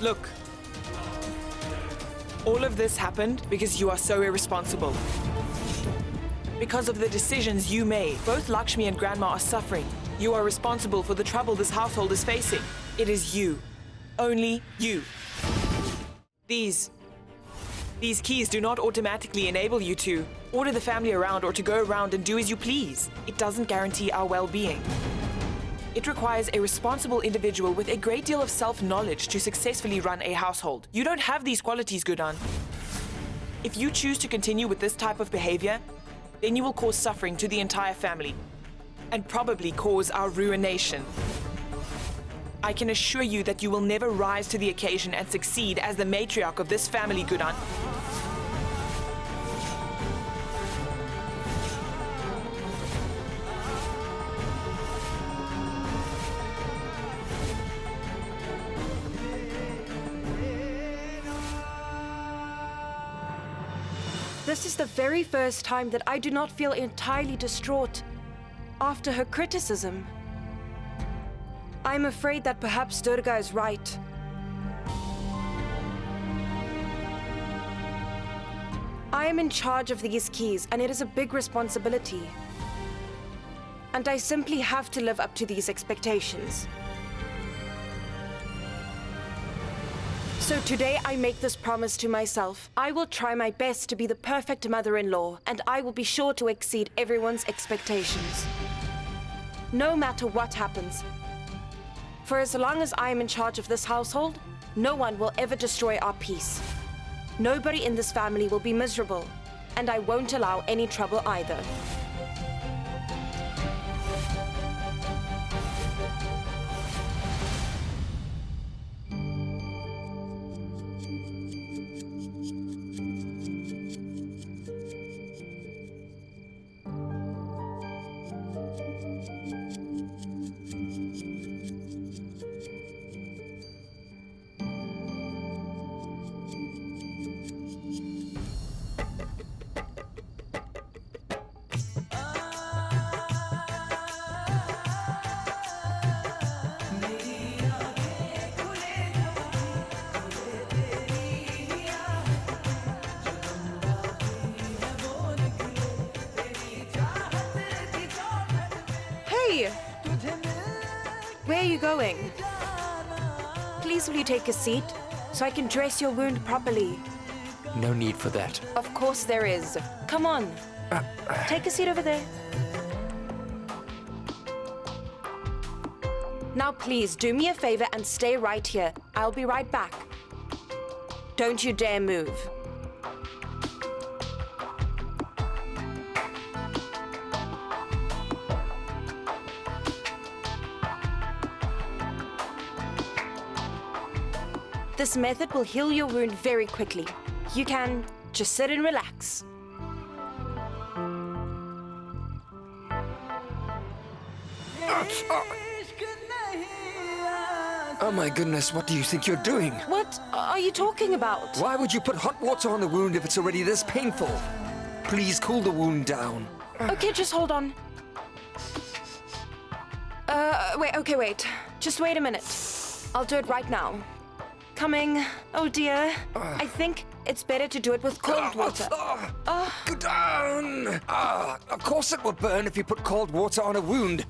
Look. All of this happened because you are so irresponsible. Because of the decisions you made, both Lakshmi and Grandma are suffering. You are responsible for the trouble this household is facing. It is you. Only you. These keys do not automatically enable you to order the family around or to go around and do as you please. It doesn't guarantee our well-being. It requires a responsible individual with a great deal of self-knowledge to successfully run a household. You don't have these qualities, Gudan. If you choose to continue with this type of behavior, then you will cause suffering to the entire family and probably cause our ruination. I can assure you that you will never rise to the occasion and succeed as the matriarch of this family, Gudan. This is the very first time that I do not feel entirely distraught after her criticism. I'm afraid that perhaps Durga is right. I am in charge of these keys, and it is a big responsibility. And I simply have to live up to these expectations. So today I make this promise to myself. I will try my best to be the perfect mother-in-law, and I will be sure to exceed everyone's expectations. No matter what happens. For as long as I am in charge of this household, no one will ever destroy our peace. Nobody in this family will be miserable, and I won't allow any trouble either. Where are you going? Please will you take a seat so I can dress your wound properly? No need for that. Of course there is. Come on. Take a seat over there. Now please do me a favor and stay right here. I'll be right back. Don't you dare move. This method will heal your wound very quickly. You can just sit and relax. Oh my goodness, what do you think you're doing? What are you talking about? Why would you put hot water on the wound if it's already this painful? Please cool the wound down. Okay, just hold on. Wait. Just wait a minute. I'll do it right now. Coming. Oh dear. I think it's better to do it with cold water. Go down! Of course it will burn if you put cold water on a wound.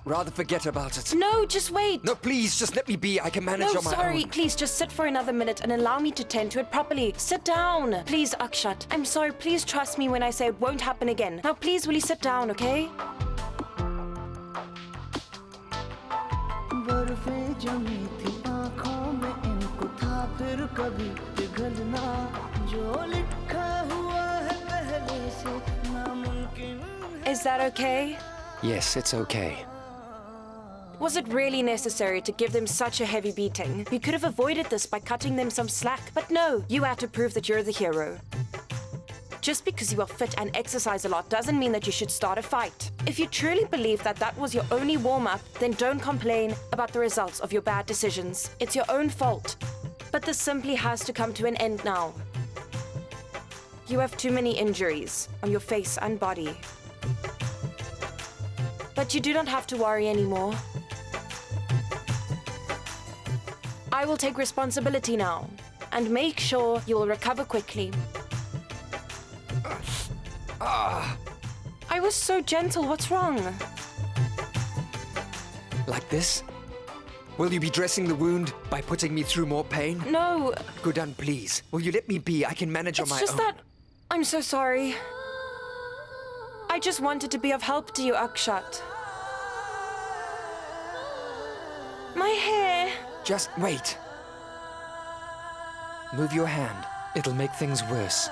Rather forget about it. No, just wait. No, please, just let me be. I can manage on my sorry. own. Please, just sit for another minute and allow me to tend to it properly. Sit down. Please, Akshat. I'm sorry. Please trust me when I say it won't happen again. Now, please, will you sit down, okay? Is that okay? Yes, it's okay. Was it really necessary to give them such a heavy beating? You could have avoided this by cutting them some slack, but no, you had to prove that you're the hero. Just because you are fit and exercise a lot doesn't mean that you should start a fight. If you truly believe that that was your only warm-up, then don't complain about the results of your bad decisions. It's your own fault. But this simply has to come to an end now. You have too many injuries on your face and body. But you do not have to worry anymore. I will take responsibility now and make sure you will recover quickly. I was so gentle. What's wrong? Like this? Will you be dressing the wound by putting me through more pain? No, Gudan, please. Will you let me be? I can manage on it's my just own. that I'm so sorry. I just wanted to be of help to you, Akshat. My hair. Just wait. Move your hand. It'll make things worse.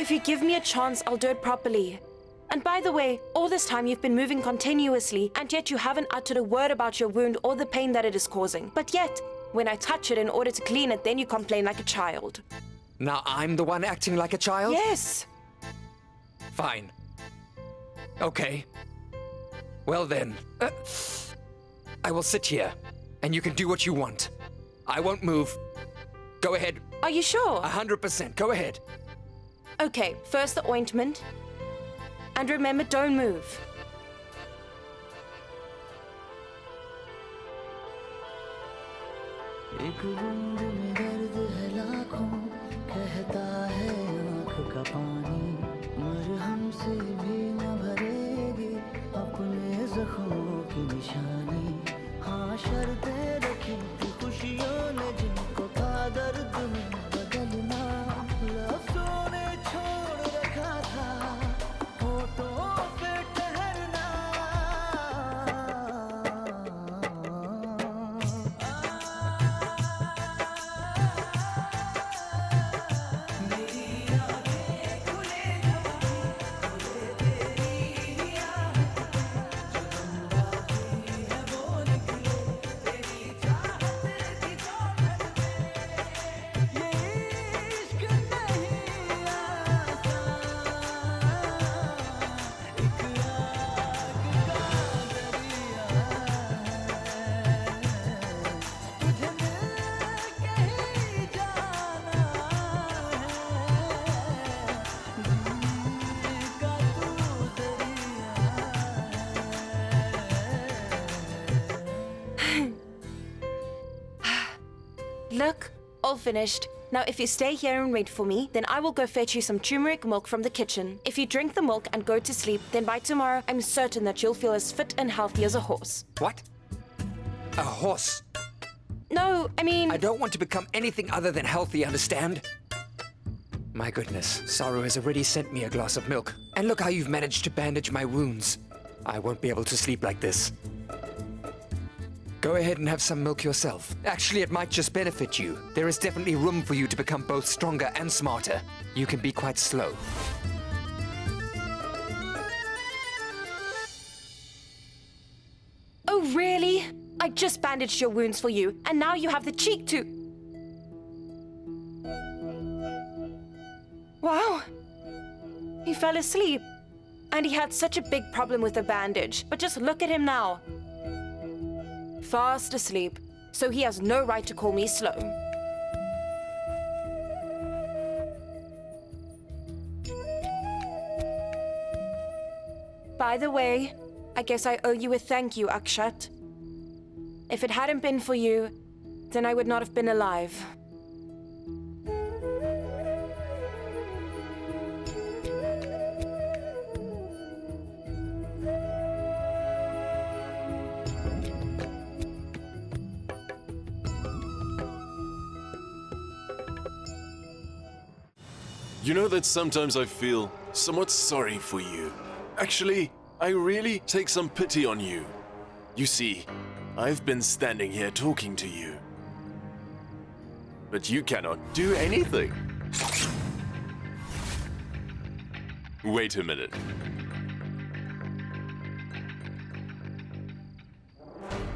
If you give me a chance, I'll do it properly. And by the way, all this time you've been moving continuously, and yet you haven't uttered a word about your wound or the pain that it is causing. But yet, when I touch it in order to clean it, then you complain like a child. Now I'm the one acting like a child? Yes. Fine. Okay. Well then, I will sit here, and you can do what you want. I won't move. Go ahead. Are you sure? 100%. Go ahead. Okay, first the ointment. And remember, don't move. एक बूंद में दर्द है लाखों, कहता है आँख का पानी, मरहम से भी न भरेगी अपने जख्मों की निशानी। हाँ, शर्तें रखी थी खुशियों ने जिनको था दर्द में बदलना, लफ्ज़ों ने छोड़ रखा था होठों पे ठहरना। Look, all finished. Now, if you stay here and wait for me, then I will go fetch you some turmeric milk from the kitchen. If you drink the milk and go to sleep, then by tomorrow, I'm certain that you'll feel as fit and healthy as a horse. What? A horse? No, I mean... I don't want to become anything other than healthy, understand? My goodness, Saru has already sent me a glass of milk. And look how you've managed to bandage my wounds. I won't be able to sleep like this. Go ahead and have some milk yourself. Actually, it might just benefit you. There is definitely room for you to become both stronger and smarter. You can be quite slow. Oh, really? I just bandaged your wounds for you, and now you have the cheek to... Wow. He fell asleep. And he had such a big problem with the bandage. But just look at him now. Fast asleep. So he has no right to call me slow. By the way, I guess I owe you a thank you, Akshat. If it hadn't been for you, then I would not have been alive. You know that sometimes I feel somewhat sorry for you. Actually, I really take some pity on you. You see, I've been standing here talking to you. But you cannot do anything. Wait a minute.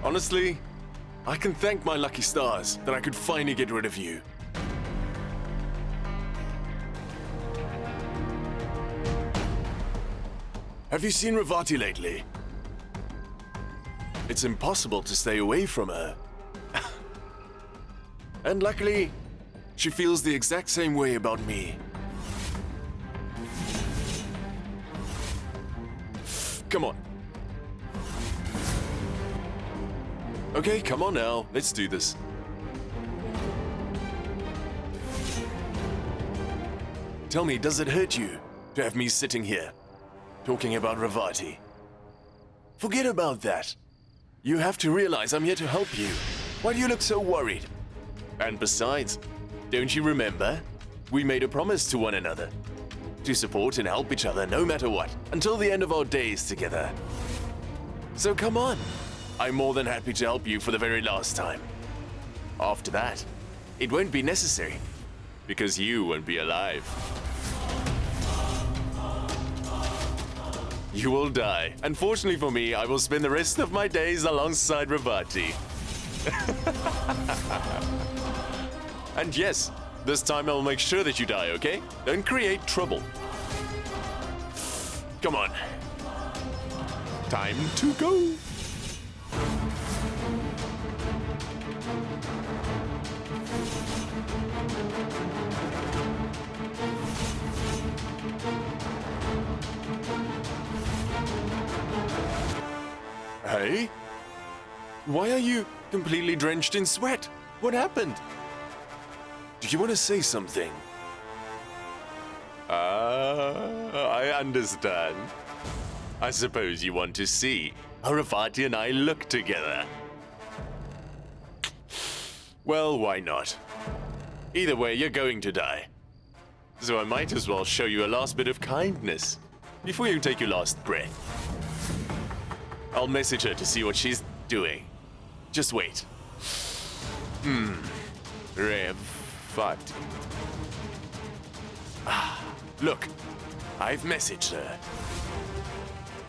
Honestly, I can thank my lucky stars that I could finally get rid of you. Have you seen Ravati lately? It's impossible to stay away from her. And luckily, She feels the exact same way about me. Come on. Okay, come on now. Let's do this. Tell me, does it hurt you to have me sitting here, talking about Ravati? Forget about that. You have to realize I'm here to help you. Why do you look so worried? And besides, don't you remember? We made a promise to one another. To support and help each other no matter what, until the end of our days together. So come on. I'm more than happy to help you for the very last time. After that, it won't be necessary, because you won't be alive. You will die. Unfortunately for me, I will spend the rest of my days alongside Ravati. And yes, this time I'll make sure that you die, okay? Don't create trouble. Come on. Time to go. Hey? Why are you completely drenched in sweat? What happened? Do you want to say something? I understand. I suppose you want to see how Ravati and I look together. Well, why not? Either way, you're going to die. So I might as well show you a last bit of kindness before you take your last breath. I'll message her to see what she's doing. Just wait. Ravati. Look, I've messaged her.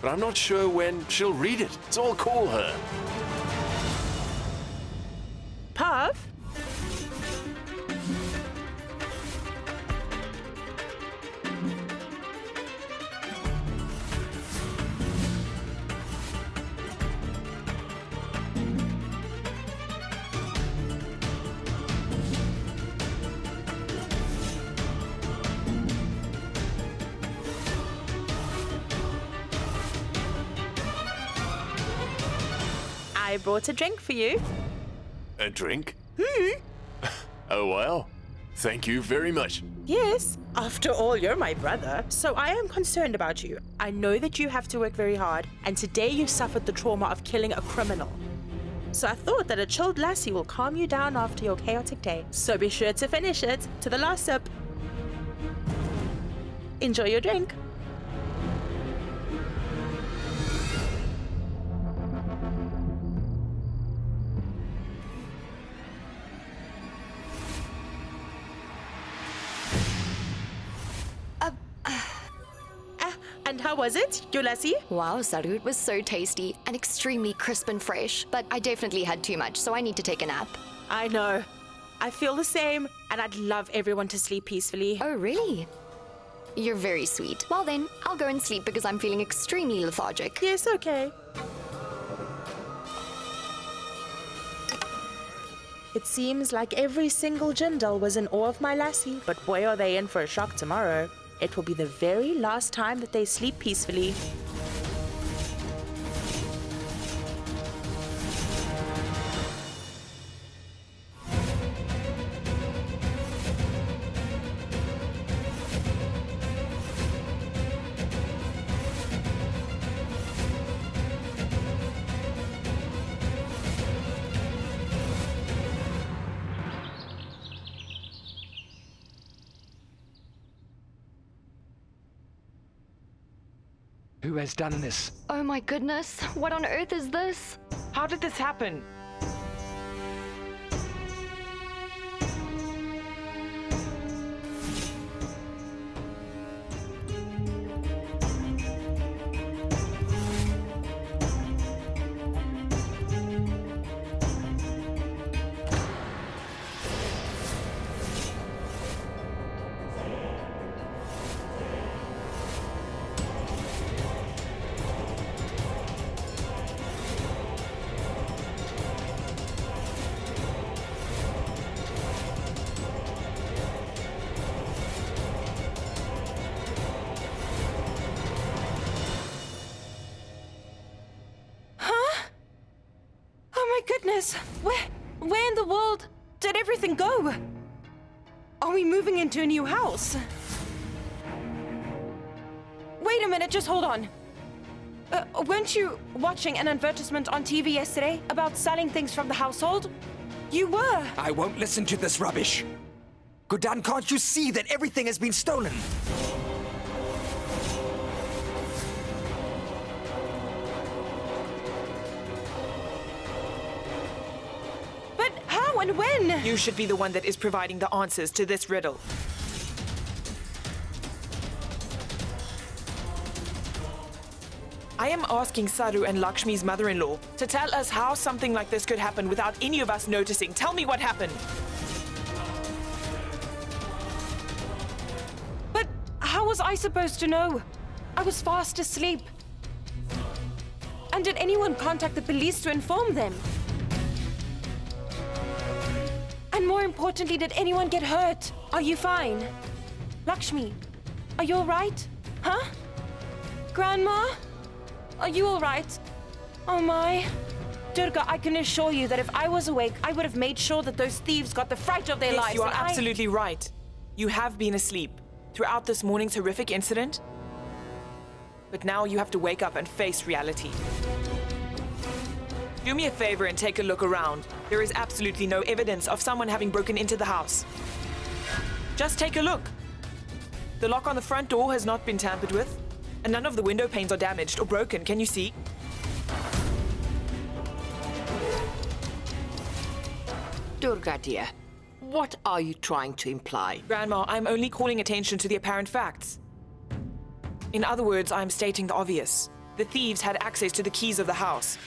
But I'm not sure when she'll read it, so I'll call her. Puff? I brought a drink for you. A drink? Oh, well. Thank you very much. Yes. After all, you're my brother, so I am concerned about you. I know that you have to work very hard, and today you suffered the trauma of killing a criminal. So I thought that a chilled lassie will calm you down after your chaotic day. So be sure to finish it to the last sip. Enjoy your drink. And how was it, your lassie? Wow, Saru, it was so tasty and extremely crisp and fresh, but I definitely had too much, so I need to take a nap. I know. I feel the same, and I'd love everyone to sleep peacefully. Oh, really? You're very sweet. Well then, I'll go and sleep because I'm feeling extremely lethargic. Yes, okay. It seems like every single Jindal was in awe of my lassie, but boy are they in for a shock tomorrow. It will be the very last time that they sleep peacefully. Who has done this? Oh my goodness, what on earth is this? How did this happen? goodness! Where in the world did everything go? Are we moving into a new house? Wait a minute, just hold on. Weren't you watching an advertisement on TV yesterday about selling things from the household? You were. I won't listen to this rubbish. Gudan, can't you see that everything has been stolen? But how and when? You should be the one that is providing the answers to this riddle. I am asking Saru and Lakshmi's mother-in-law to tell us how something like this could happen without any of us noticing. Tell me what happened. But how was I supposed to know? I was fast asleep. And did anyone contact the police to inform them? And more importantly, did anyone get hurt? Are you fine? Lakshmi, are you all right? Huh? Grandma? Are you all right? Oh my. Durga, I can assure you that if I was awake, I would have made sure that those thieves got the fright of their Yes, lives. you are and absolutely right. You have been asleep throughout this morning's horrific incident. But now you have to wake up and face reality. Do me a favor and take a look around. There is absolutely no evidence of someone having broken into the house. Just take a look. The lock on the front door has not been tampered with, and none of the window panes are damaged or broken. Can you see? Durga, dear, what are you trying to imply? Grandma, I'm only calling attention to the apparent facts. In other words, I'm stating the obvious. The thieves had access to the keys of the house.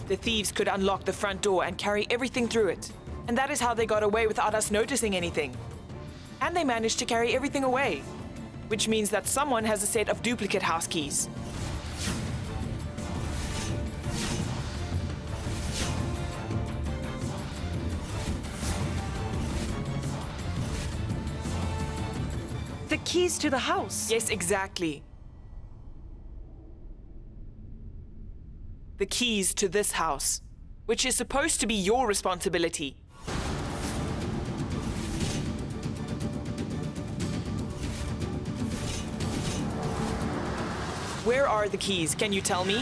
The thieves could unlock the front door and carry everything through it. And that is how they got away without us noticing anything. And they managed to carry everything away, which means that someone has a set of duplicate house keys. The keys to the house. Yes, exactly. The keys to this house, which is supposed to be your responsibility. Where are the keys? Can you tell me?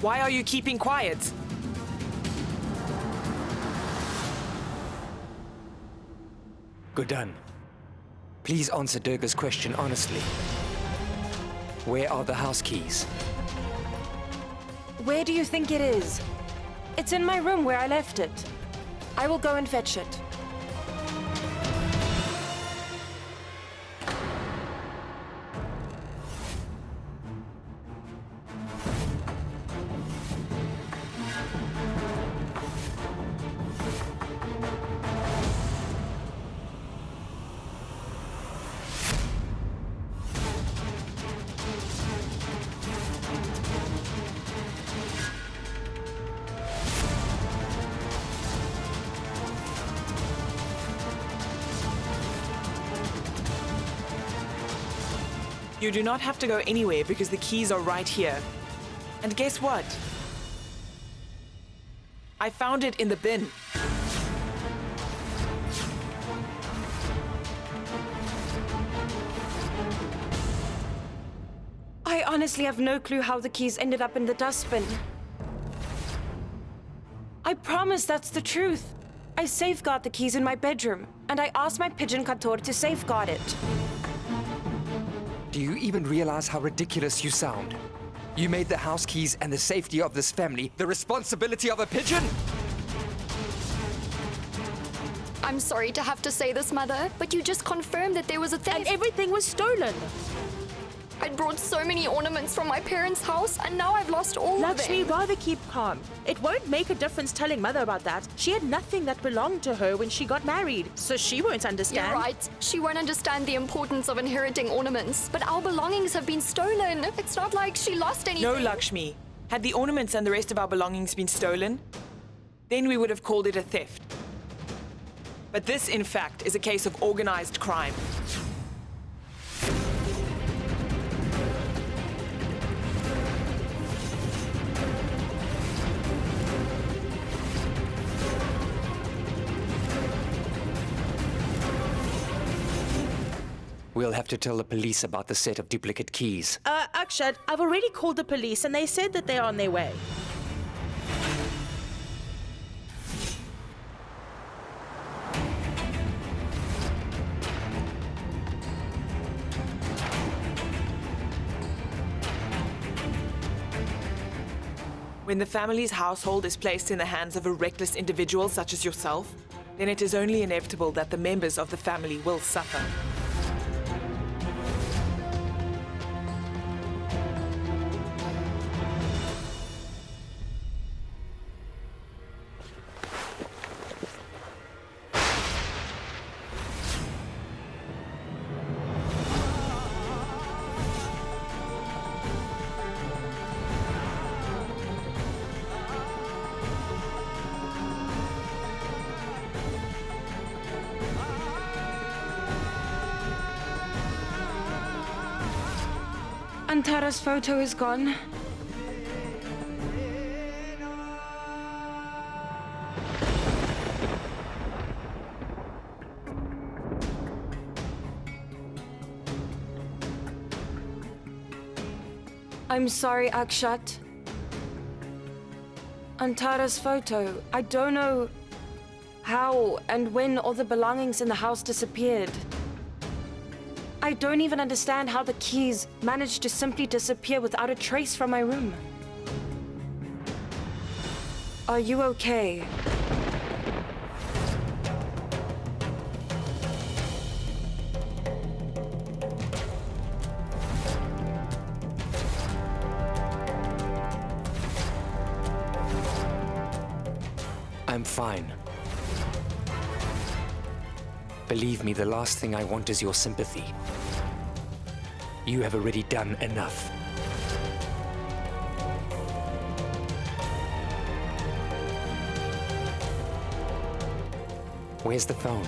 Why are you keeping quiet? Gudan, please answer Durga's question honestly. Where are the house keys? Where do you think it is? It's in my room where I left it. I will go and fetch it. You do not have to go anywhere because the keys are right here. And guess what? I found it in the bin. I honestly have no clue how the keys ended up in the dustbin. I promise that's the truth. I safeguard the keys in my bedroom, and I asked my pigeon Kator to safeguard it. Do you even realize how ridiculous you sound? You made the house keys and the safety of this family the responsibility of a pigeon? I'm sorry to have to say this, Mother, but you just confirmed that there was a theft. And everything was stolen. I'd brought so many ornaments from my parents' house, and now I've lost all Lakshmi, of them. rather keep calm. It won't make a difference telling Mother about that. She had nothing that belonged to her when she got married, so she won't understand. You're right. She won't understand the importance of inheriting ornaments. But our belongings have been stolen. It's not like she lost anything. No, Lakshmi. Had the ornaments and the rest of our belongings been stolen, then we would have called it a theft. But this, in fact, is a case of organized crime. We'll have to tell the police about the set of duplicate keys. Akshat, I've already called the police and they said that they're on their way. When the family's household is placed in the hands of a reckless individual such as yourself, then it is only inevitable that the members of the family will suffer. Antara's photo is gone. I'm sorry, Akshat. Antara's photo. I don't know how and when all the belongings in the house disappeared. I don't even understand how the keys managed to simply disappear without a trace from my room. Are you okay? I'm fine. Believe me, the last thing I want is your sympathy. You have already done enough. Where's the phone?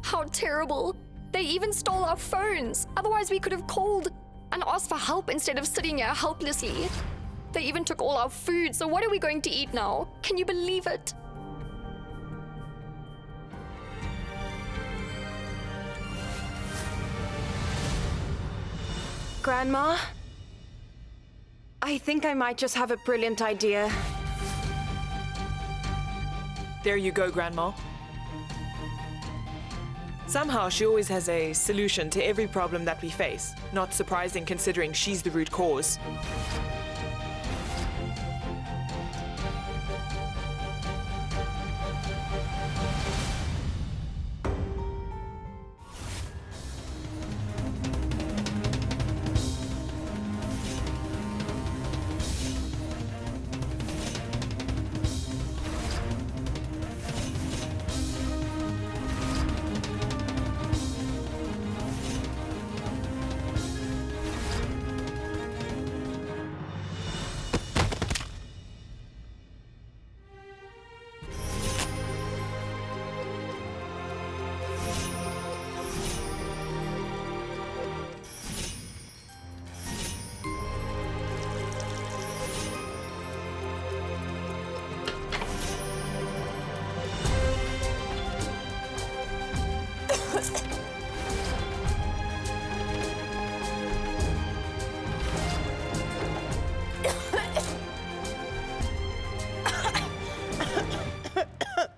How terrible. They even stole our phones. Otherwise, we could have called and asked for help instead of sitting here helplessly. They even took all our food, so what are we going to eat now? Can you believe it? Grandma? I think I might just have a brilliant idea. There you go, Grandma. Somehow she always has a solution to every problem that we face. Not surprising considering she's the root cause.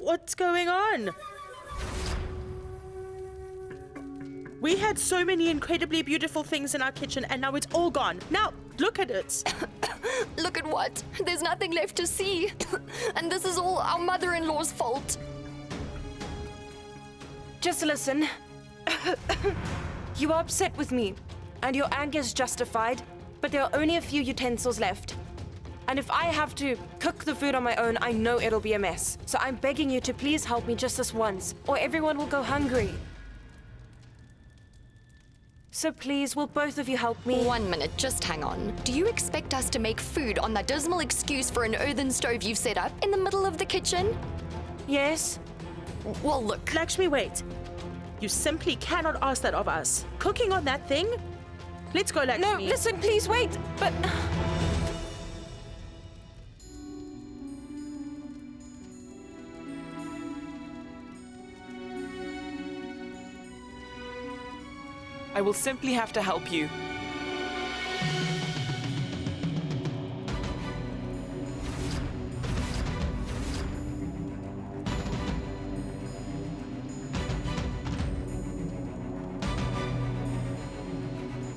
What's going on? We had so many incredibly beautiful things in our kitchen and now it's all gone. Now, look at it. Look at what? There's nothing left to see. And this is all our mother-in-law's fault. Just listen. You are upset with me, and your anger is justified, but there are only a few utensils left. And if I have to cook the food on my own, I know it'll be a mess. So I'm begging you to please help me just this once, or everyone will go hungry. So please, will both of you help me? 1 minute, just hang on. Do you expect us to make food on that dismal excuse for an earthen stove you've set up in the middle of the kitchen? Yes? Well, look. Lakshmi, wait. You simply cannot ask that of us. Cooking on that thing? Let's go, Lakshmi. No, listen, please wait. But... I will simply have to help you.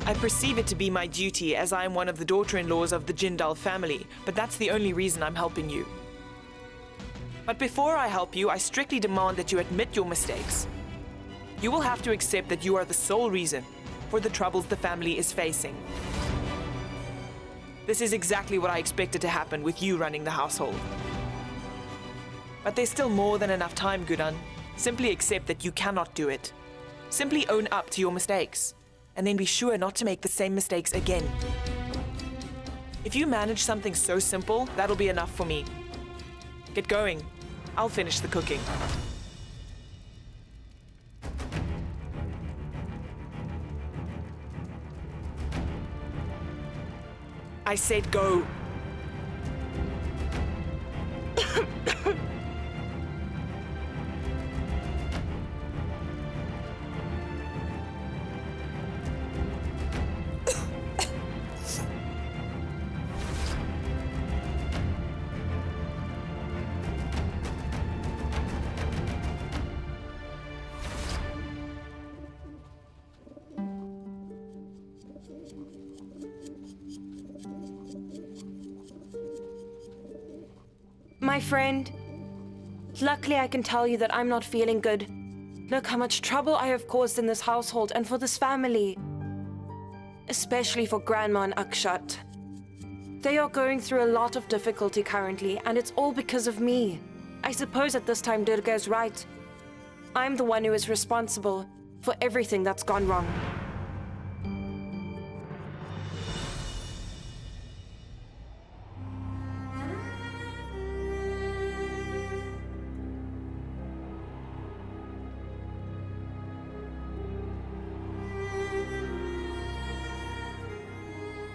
I perceive it to be my duty as I am one of the daughter-in-laws of the Jindal family, but that's the only reason I'm helping you. But before I help you, I strictly demand that you admit your mistakes. You will have to accept that you are the sole reason for the troubles the family is facing. This is exactly what I expected to happen with you running the household. But there's still more than enough time, Gudan. Simply accept that you cannot do it. Simply own up to your mistakes, and then be sure not to make the same mistakes again. If you manage something so simple, that'll be enough for me. Get going. I'll finish the cooking. I said go. My friend, luckily I can tell you that I'm not feeling good. Look how much trouble I have caused in this household and for this family. Especially for Grandma and Akshat. They are going through a lot of difficulty currently, and it's all because of me. I suppose at this time Durga is right. I'm the one who is responsible for everything that's gone wrong.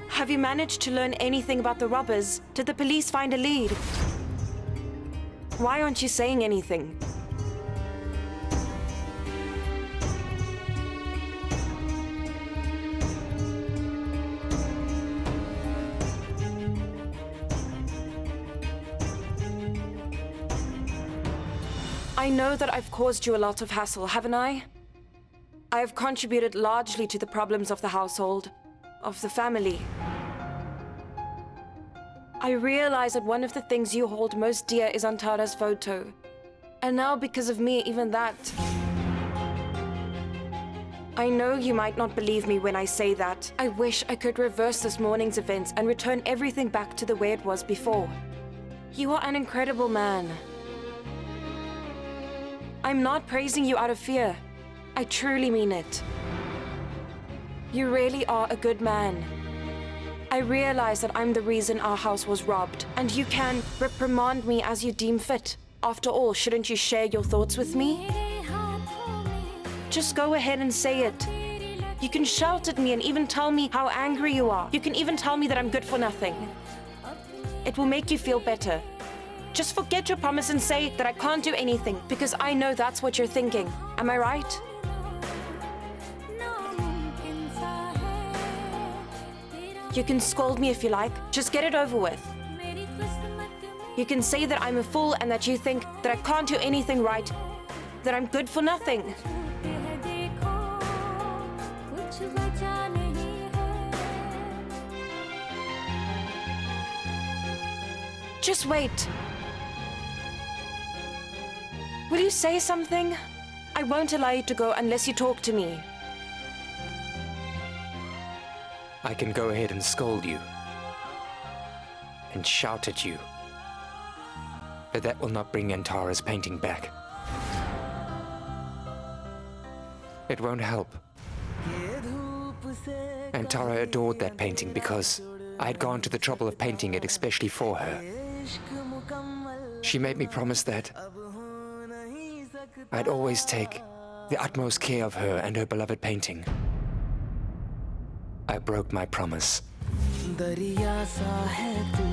Have you managed to learn anything about the robbers? Did the police find a lead? Why aren't you saying anything? I know that I've caused you a lot of hassle, haven't I? I have contributed largely to the problems of the household, of the family. I realize that one of the things you hold most dear is Antara's photo. And now, because of me, even that. I know you might not believe me when I say that. I wish I could reverse this morning's events and return everything back to the way it was before. You are an incredible man. I'm not praising you out of fear. I truly mean it. You really are a good man. I realize that I'm the reason our house was robbed, and you can reprimand me as you deem fit. After all, shouldn't you share your thoughts with me? Just go ahead and say it. You can shout at me and even tell me how angry you are. You can even tell me that I'm good for nothing. It will make you feel better. Just forget your promise and say that I can't do anything, because I know that's what you're thinking. Am I right? You can scold me if you like. Just get it over with. You can say that I'm a fool and that you think that I can't do anything right, that I'm good for nothing. Just wait. Will you say something? I won't allow you to go unless you talk to me. I can go ahead and scold you. And shout at you. But that will not bring Antara's painting back. It won't help. Antara adored that painting because I had gone to the trouble of painting it especially for her. She made me promise that I'd always take the utmost care of her and her beloved painting. I broke my promise. दरिया सा है तू,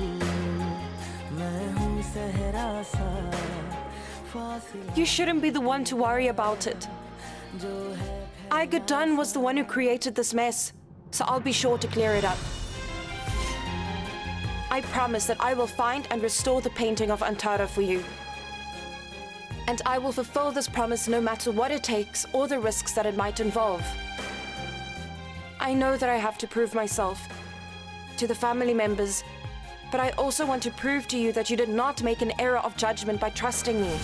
मैं हूँ सहरा सा, फासिला You shouldn't be the one to worry about it. जो है Aigeddon was the one who created this mess, so I'll be sure to clear it up. I promise that I will find and restore the painting of Antara for you. And I will fulfill this promise no matter what it takes or the risks that it might involve. I know that I have to prove myself to the family members, but I also want to prove to you that you did not make an error of judgment by trusting me.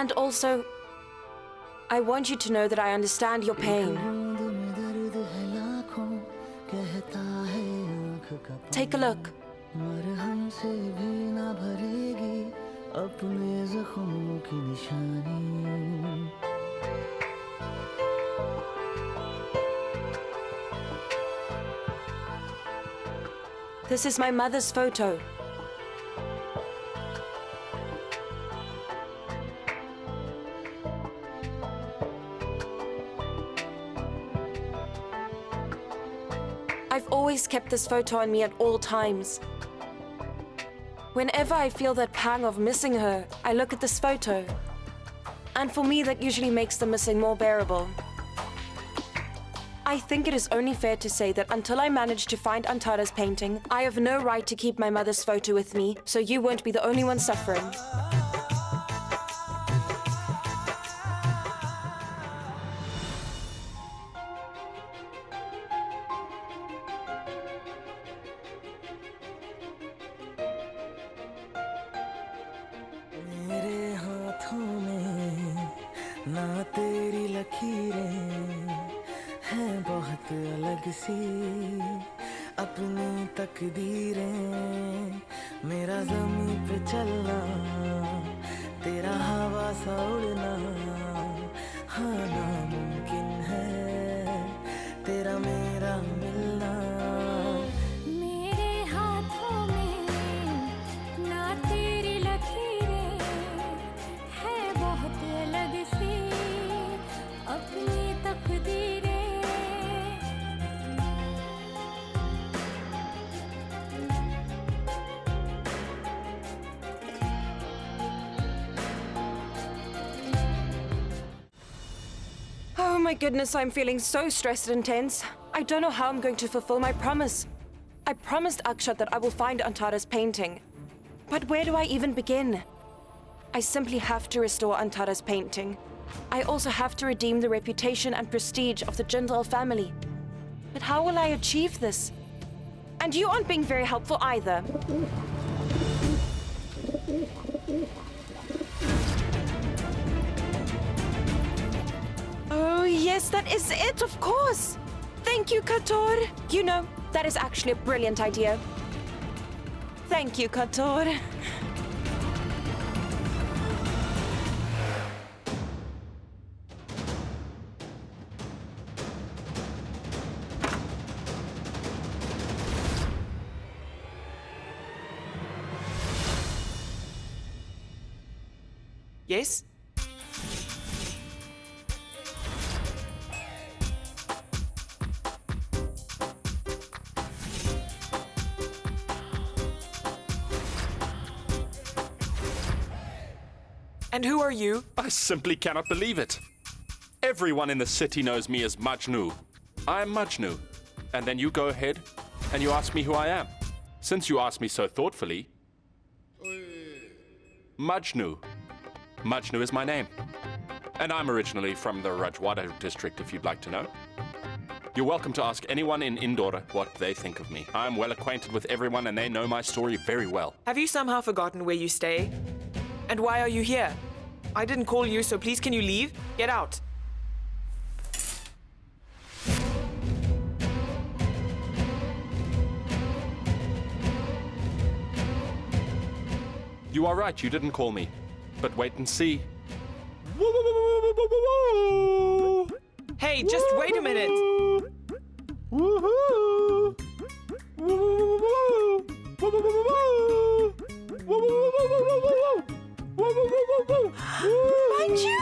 And also, I want you to know that I understand your pain. बूंद में दर्द है लाखों, कहता है आँख का पानी। Take a look. मरहम से भी ना भरेगी अपने जख्मों की निशानी। This is my mother's photo. I've always kept this photo on me at all times. Whenever I feel that pang of missing her, I look at this photo. And for me, that usually makes the missing more bearable. I think it is only fair to say that until I manage to find Antara's painting, I have no right to keep my mother's photo with me, so you won't be the only one suffering. मेरे हाथों में ना तेरी लकीरें हैं बहुत अलग सी अपनी तकदीरें मेरा ज़मीं पे चलना तेरा हवा सा उड़ना हाँ नामुमकिन है तेरा मेरा मिलना मेरे हाथों में ना तेरी लकीरें है बहुत अलग सी अपनी तकदीरें Oh my goodness, I'm feeling so stressed and tense. I don't know how I'm going to fulfill my promise. I promised Akshat that I will find Antara's painting. But where do I even begin? I simply have to restore Antara's painting. I also have to redeem the reputation and prestige of the Jindal family. But how will I achieve this? And you aren't being very helpful either. Oh, yes, that is it, of course. Thank you, Kator. You know, that is actually a brilliant idea. Thank you, Kator. Yes? And who are you? I simply cannot believe it. Everyone in the city knows me as Majnu. I am Majnu. And then you go ahead and you ask me who I am. Since you asked me so thoughtfully, Majnu. Majnu is my name. And I'm originally from the Rajwada district, if you'd like to know. You're welcome to ask anyone in Indore what they think of me. I'm well acquainted with everyone and they know my story very well. Have you somehow forgotten where you stay? And why are you here? I didn't call you, so please can you leave? Get out. You are right, you didn't call me. But wait and see. Hey, just wait a minute. Mind you!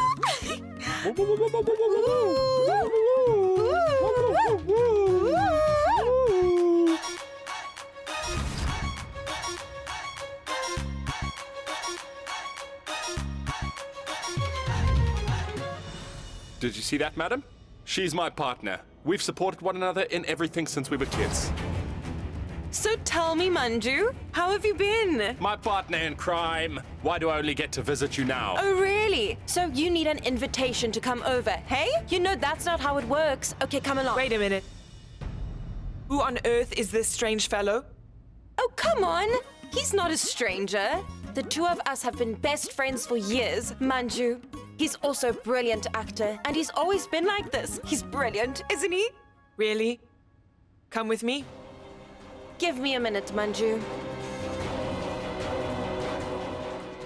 Did you see that, madam? She's my partner. We've supported one another in everything since we were kids. So tell me, Manju, how have you been? My partner in crime. Why do I only get to visit you now? Oh, really? So you need an invitation to come over, hey? You know that's not how it works. Okay, come along. Wait a minute. Who on earth is this strange fellow? Oh, come on. He's not a stranger. The two of us have been best friends for years, Manju. He's also a brilliant actor, and he's always been like this. He's brilliant, isn't he? Really? Come with me? Give me a minute, Manju.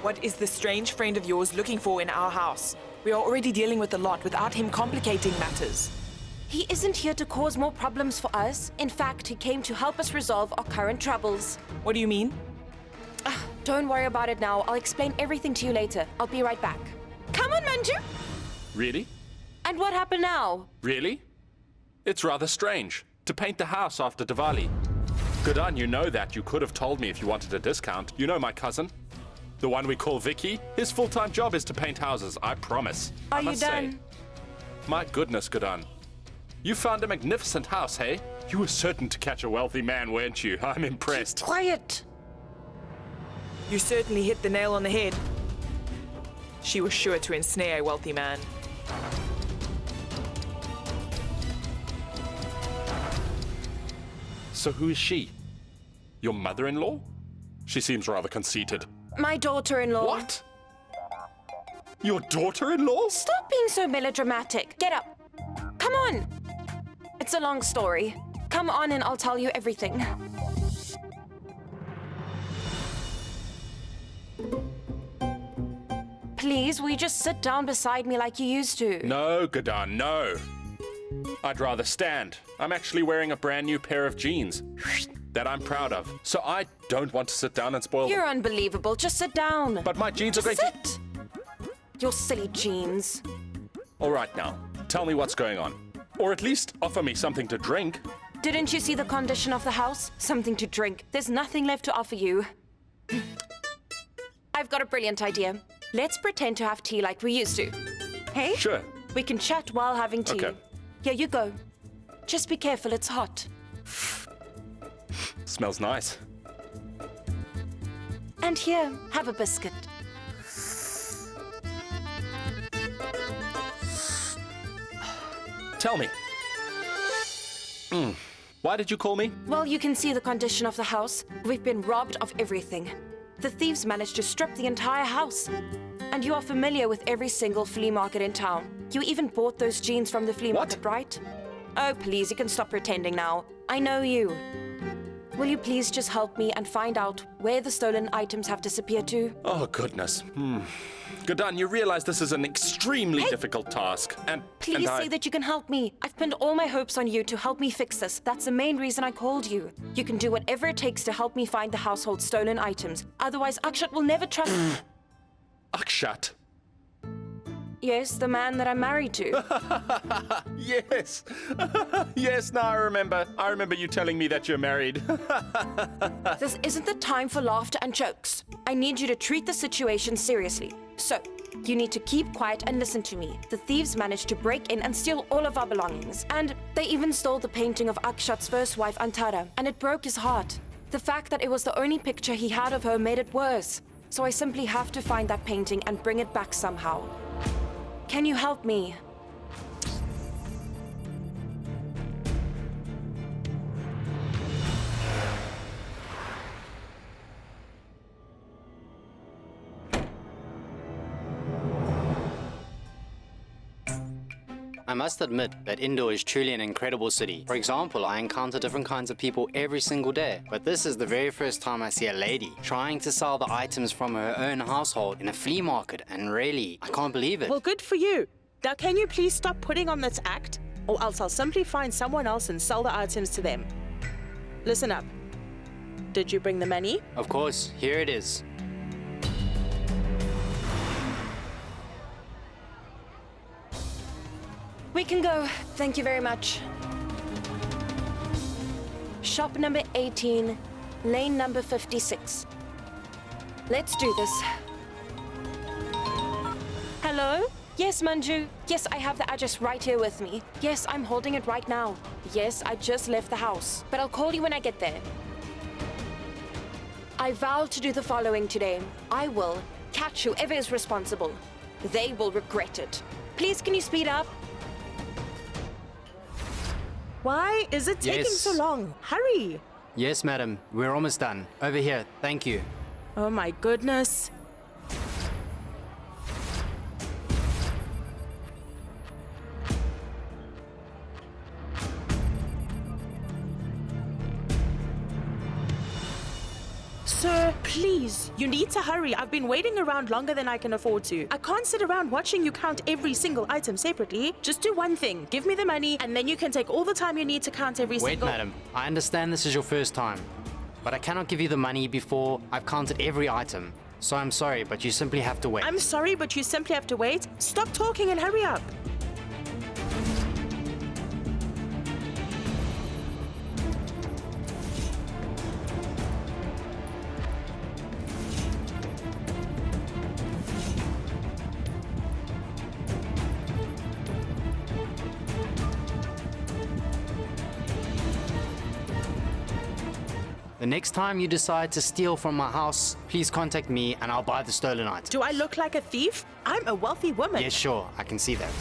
What is this strange friend of yours looking for in our house? We are already dealing with a lot without him complicating matters. He isn't here to cause more problems for us. In fact, he came to help us resolve our current troubles. What do you mean? Don't worry about it now. I'll explain everything to you later. I'll be right back. Come on, Manju! Really? And what happened now? Really? It's rather strange. To paint the house after Diwali. Godan, you know that. You could have told me if you wanted a discount. You know my cousin? The one we call Vicky? His full-time job is to paint houses, I promise. Are you must say. done? My goodness, Godan. You found a magnificent house, hey? You were certain to catch a wealthy man, weren't you? I'm impressed. Quiet! You certainly hit the nail on the head. She was sure to ensnare a wealthy man. So who is she? Your mother-in-law? She seems rather conceited. My daughter-in-law. What? Your daughter-in-law? Stop being so melodramatic. Get up. Come on. It's a long story. Come on and I'll tell you everything. Please, will you just sit down beside me like you used to? No, Godan, no. I'd rather stand. I'm actually wearing a brand new pair of jeans that I'm proud of. So I don't want to sit down and spoil You're them. unbelievable. Just sit down. But my jeans are going to... Sit! Your silly jeans. All right now, tell me what's going on. Or at least offer me something to drink. Didn't you see the condition of the house? Something to drink. There's nothing left to offer you. I've got a brilliant idea. Let's pretend to have tea like we used to. Hey? Sure. We can chat while having tea. Okay. Here you go. Just be careful, it's hot. Smells nice. And here, have a biscuit. Tell me. Why did you call me? Well, you can see the condition of the house. We've been robbed of everything. The thieves managed to strip the entire house. And you are familiar with every single flea market in town. You even bought those jeans from the flea What? market, right? Oh, please, you can stop pretending now. I know you. Will you please just help me and find out where the stolen items have disappeared to? Oh, goodness. Godan, you realize this is an extremely difficult task. And Please say that you can help me. I've pinned all my hopes on you to help me fix this. That's the main reason I called you. You can do whatever it takes to help me find the household's stolen items. Otherwise, Akshat will never trust... Akshat. Yes, the man that I'm married to. Yes. Yes, now I remember. I remember you telling me that you're married. This isn't the time for laughter and jokes. I need you to treat the situation seriously. So, you need to keep quiet and listen to me. The thieves managed to break in and steal all of our belongings. And they even stole the painting of Akshat's first wife, Antara. And it broke his heart. The fact that it was the only picture he had of her made it worse. so I simply have to find that painting and bring it back somehow. Can you help me? I must admit that Indore is truly an incredible city. For example, I encounter different kinds of people every single day. But this is the very first time I see a lady trying to sell the items from her own household in a flea market, and really, I can't believe it. Well, good for you. Now, can you please stop putting on this act? Or else I'll simply find someone else and sell the items to them. Listen up. Did you bring the money? Of course, here it is. We can go. Thank you very much. Shop number 18, lane number 56. Let's do this. Hello? Yes, Manju. Yes, I have the address right here with me. Yes, I'm holding it right now. Yes, I just left the house, but I'll call you when I get there. I vow to do the following today. I will catch whoever is responsible. They will regret it. Please, can you speed up? Why is it taking Yes. so long? Hurry! Yes, madam. We're almost done. Over here. Thank you. Oh my goodness. Sir, please, you need to hurry. I've been waiting around longer than I can afford to. I can't sit around watching you count every single item separately. Just do one thing. Give me the money, and then you can take all the time you need to count every Wait, single... madam. I understand this is your first time, but I cannot give you the money before I've counted every item. So I'm sorry, but you simply have to wait. I'm sorry, but you simply have to wait. Stop talking and hurry up. The next time you decide to steal from my house, please contact me and I'll buy the stolen item. Do I look like a thief? I'm a wealthy woman. Yes, sure. I can see that.